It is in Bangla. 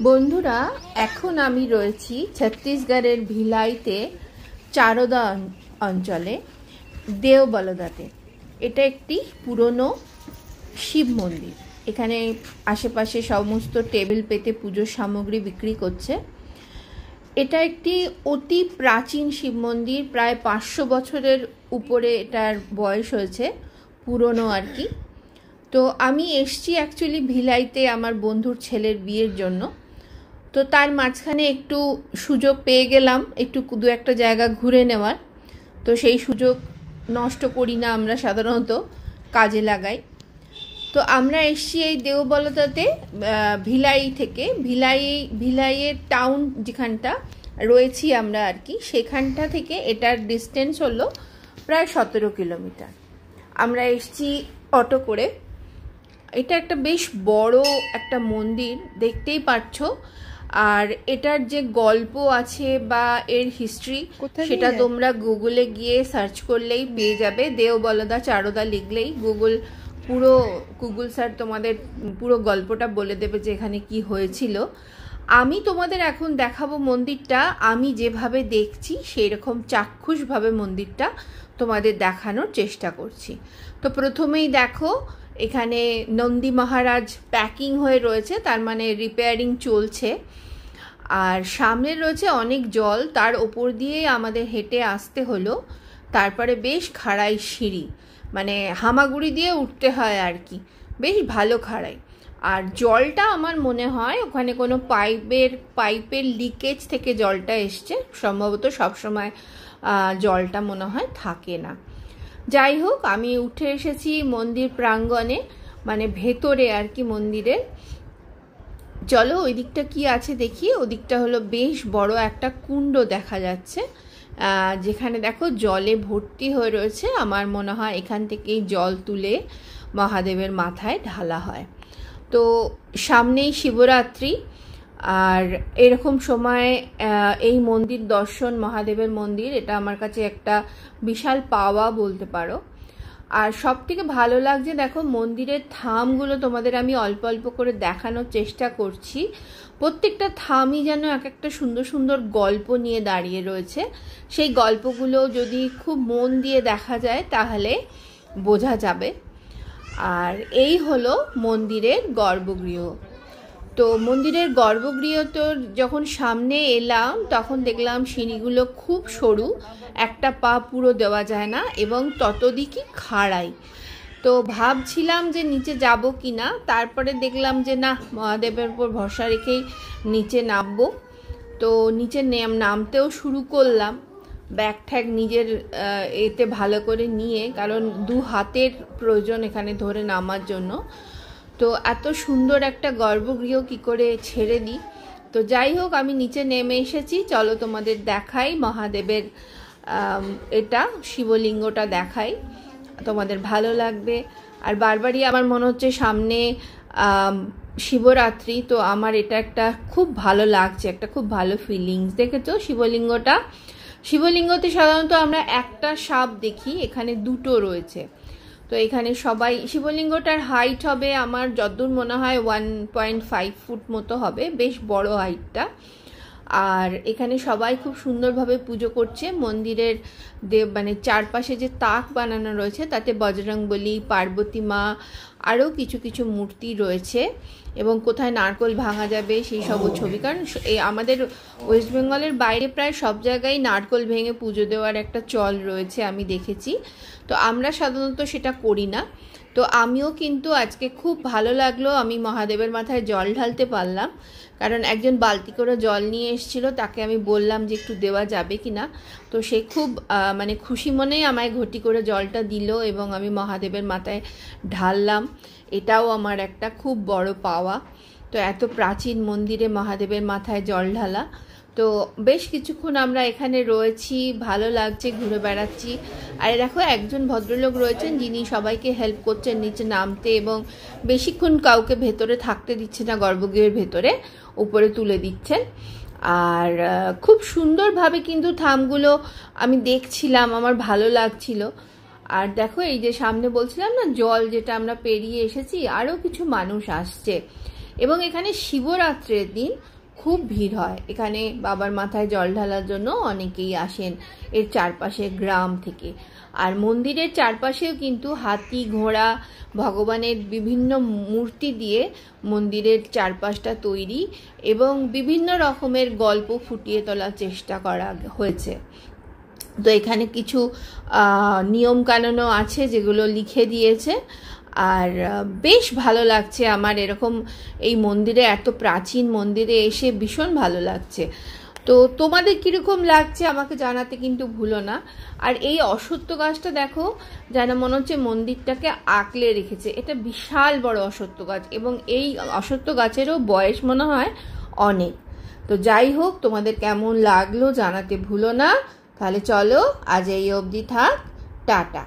বন্ধুরা, এখন আমি রয়েছি ছত্তিশগড়ের ভিলাইতে চারোদা অঞ্চলে দেওবলদাতে। এটা একটি পুরনো শিব মন্দির। এখানে আশেপাশে সমস্ত টেবিল পেতে পুজোর সামগ্রী বিক্রি করছে। এটা একটি অতি প্রাচীন শিব মন্দির, প্রায় 500 বছরের উপরে এটার বয়স হয়েছে, পুরনো আর কি। তো আমি এসছি অ্যাকচুয়ালি ভিলাইতে আমার বন্ধুর ছেলের বিয়ের জন্য। তো তার মাঝখানে একটু সুযোগ পেয়ে গেলাম একটু দু একটা জায়গা ঘুরে নেওয়ার। তো সেই সুযোগ নষ্ট করি না, আমরা সাধারণত কাজে লাগাই। তো আমরা এসছি এই দেওবলদাতে ভিলাই থেকে। ভিলাইয়ের টাউন যেখানটা রয়েছি আমরা আর কি, সেখানটা থেকে এটার ডিস্টেন্স হলো প্রায় 17 কিলোমিটার। আমরা এসছি অটো করে। এটা একটা বেশ বড় একটা মন্দির, দেখতেই পাচ্ছ। আর এটার যে গল্প আছে বা এর হিস্ট্রি, সেটা তোমরা গুগলে গিয়ে সার্চ করলেই পেয়ে যাবে। দেওবলদা চারোদা লিখলেই গুগল স্যার তোমাদের পুরো গল্পটা বলে দেবে যে এখানে কি হয়েছিল। আমি তোমাদের এখন দেখাবো মন্দিরটা আমি যেভাবে দেখছি সেই রকম চাক্ষুষভাবে মন্দিরটা তোমাদের দেখানোর চেষ্টা করছি। তো প্রথমেই দেখো, এখানে নন্দী মহারাজ প্যাকিং হয়ে রয়েছে, তার মানে রিপেয়ারিং চলছে। আর সামনে রয়েছে অনেক জল, তার ওপর দিয়ে আমাদের হেঁটে আসতে হলো। তারপরে বেশ খাড়াই সিঁড়ি, মানে হামাগুড়ি দিয়ে উঠতে হয় আর কি, বেশ ভালো খাড়াই। আর জলটা আমার মনে হয় ওখানে কোনো পাইপের লিকেজ থেকে জলটা এসছে, সম্ভবত সবসময় জলটা মনে হয় থাকে না। যাই হোক, আমি উঠে এসেছি মন্দির প্রাঙ্গণে, মানে ভেতরে আর কি মন্দিরের। চলো ওই দিকটা কি আছে দেখি। ওদিকটা হলো বেশ বড় একটা কুণ্ড দেখা যাচ্ছে, যেখানে দেখো জলে ভর্তি হয়ে রয়েছে। আমার মনে হয় এখান থেকেই জল তুলে মহাদেবের মাথায় ঢালা হয়। তো সামনেই শিবরাত্রি, আর এরকম সময় এই মন্দির দর্শন, মহাদেবের মন্দির, এটা আমার কাছে একটা বিশাল পাওয়া বলতে পারো। আর সব থেকে ভালো লাগছে দেখো মন্দিরের থামগুলো তোমাদের আমি অল্প অল্প করে দেখানোর চেষ্টা করছি। প্রত্যেকটা থামই যেন এক একটা সুন্দর সুন্দর গল্প নিয়ে দাঁড়িয়ে রয়েছে। সেই গল্পগুলো যদি খুব মন দিয়ে দেখা যায় তাহলে বোঝা যাবে। আর এই হলো মন্দিরের গর্ভগৃহ। তো মন্দিরের গর্ভগৃহ তো যখন সামনে এলাম তখন দেখলাম সিঁড়িগুলো খুব সরু, একটা পা পুরো দেওয়া যায় না, এবং ততদিকই খাড়াই। তো ভাবছিলাম যে নিচে যাব কি না, তারপরে দেখলাম যে না, মহাদেবের উপর ভরসা রেখেই নিচে নামবো। তো নিচে নামতেও শুরু করলাম, ব্যাগ ঠ্যাগ নিজের এতে ভালো করে নিয়ে, কারণ 2 হাতের প্রয়োজন এখানে ধরে নামার জন্য। তো এত সুন্দর একটা গর্ভগৃহ কি করে ছেড়ে দিই। তো যাই হোক, আমি নিচে নেমে এসেছি। চলো তোমাদের দেখাই মহাদেবের এটা শিবলিঙ্গটা দেখাই, তোমাদের ভালো লাগবে। আর বারবারই আমার মনে হচ্ছে সামনে শিবরাত্রি, তো আমার এটা একটা খুব ভালো লাগছে, একটা খুব ভালো ফিলিংস। দেখেছো শিবলিঙ্গতে সাধারণত আমরা একটা সাপ দেখি, এখানে 2টো রয়েছে। তো এখানে সবাই, শিবলিঙ্গটার হাইট হবে আমার যতদূর মনে হয় 1.5 ফুট মতো হবে, বেশ বড় হাইটটা। আর এখানে সবাই খুব সুন্দরভাবে পুজো করছে। মন্দিরের মানে চারপাশে যে তাক বানানো রয়েছে তাতে বজরংবলী, পার্বতী মা, আরও কিছু কিছু মূর্তি রয়েছে, এবং কোথায় নারকোল ভাঙা যাবে সেই সব ছবি। কারণ এই আমাদের ওয়েস্ট বেঙ্গলের বাইরে প্রায় সব জায়গায় নারকোল ভেঙে পুজো দেওয়ার একটা চল রয়েছে, আমি দেখেছি। তো আমরা সাধারণত সেটা করি না। তো আমিও কিন্তু আজকে খুব ভালো লাগলো, আমি মহাদেবের মাথায় জল ঢালতে পারলাম। কারণ একজন বালতি করে জল নিয়ে এসেছিল, তাকে আমি বললাম যে একটু দেওয়া যাবে কি না। তো সে খুব মানে খুশি মনেই আমায় ঘটি করে জলটা দিল, এবং আমি মহাদেবের মাথায় ঢাললাম। এটাও আমার একটা খুব বড় পাওয়া। তো এত প্রাচীন মন্দিরে মহাদেবের মাথায় জল ঢালা। তো বেশ কিছুক্ষণ আমরা এখানে রয়েছি, ভালো লাগছে, ঘুরে বেড়াচ্ছি। আর দেখো একজন ভদ্রলোক রয়েছেন যিনি সবাইকে হেল্প করছেন নিচে নামতে, এবং বেশিক্ষণ কাউকে ভেতরে থাকতে দিচ্ছে না, গর্ভগৃহের ভেতরে উপরে তুলে দিচ্ছেন। আর খুব সুন্দরভাবে কিন্তু থামগুলো আমি দেখছিলাম, আমার ভালো লাগছিল। আর দেখো এই যে সামনে বলছিলাম না জল, যেটা আমরা পেরিয়ে এসেছি, আরও কিছু মানুষ আসছে। এবং এখানে শিবরাত্রির দিন খুব ভিড় হয়। এখানে বাবার মাথায় জল ঢালার জন্য অনেকেই আসেন এর চারপাশে গ্রাম থেকে। আর মন্দিরের চারপাশেও কিন্তু হাতি, ঘোড়া, ভগবানের বিভিন্ন মূর্তি দিয়ে মন্দিরের চারপাশটা তৈরি এবং বিভিন্ন রকমের গল্প ফুটিয়ে তোলার চেষ্টা করা হয়েছে। তো এখানে কিছু নিয়ম কানুনও আছে যেগুলো লিখে দিয়েছে। আর বেশ ভালো লাগছে আমার এরকম এই মন্দিরে, এত প্রাচীন মন্দিরে এসে ভীষণ ভালো লাগছে। তো তোমাদের কীরকম লাগছে আমাকে জানাতে কিন্তু ভুলো না। আর এই অশ্বত্থ গাছটা দেখো, যেন মনে হচ্ছে মন্দিরটাকে আঁকলে রেখেছে। এটা বিশাল বড় অশ্বত্থ গাছ এবং এই অশ্বত্থ গাছেরও বয়স মনে হয় অনেক। তো যাই হোক, তোমাদের কেমন লাগলো জানাতে ভুলো না। তাহলে চলো আজ এই অবধি থাক, টাটা।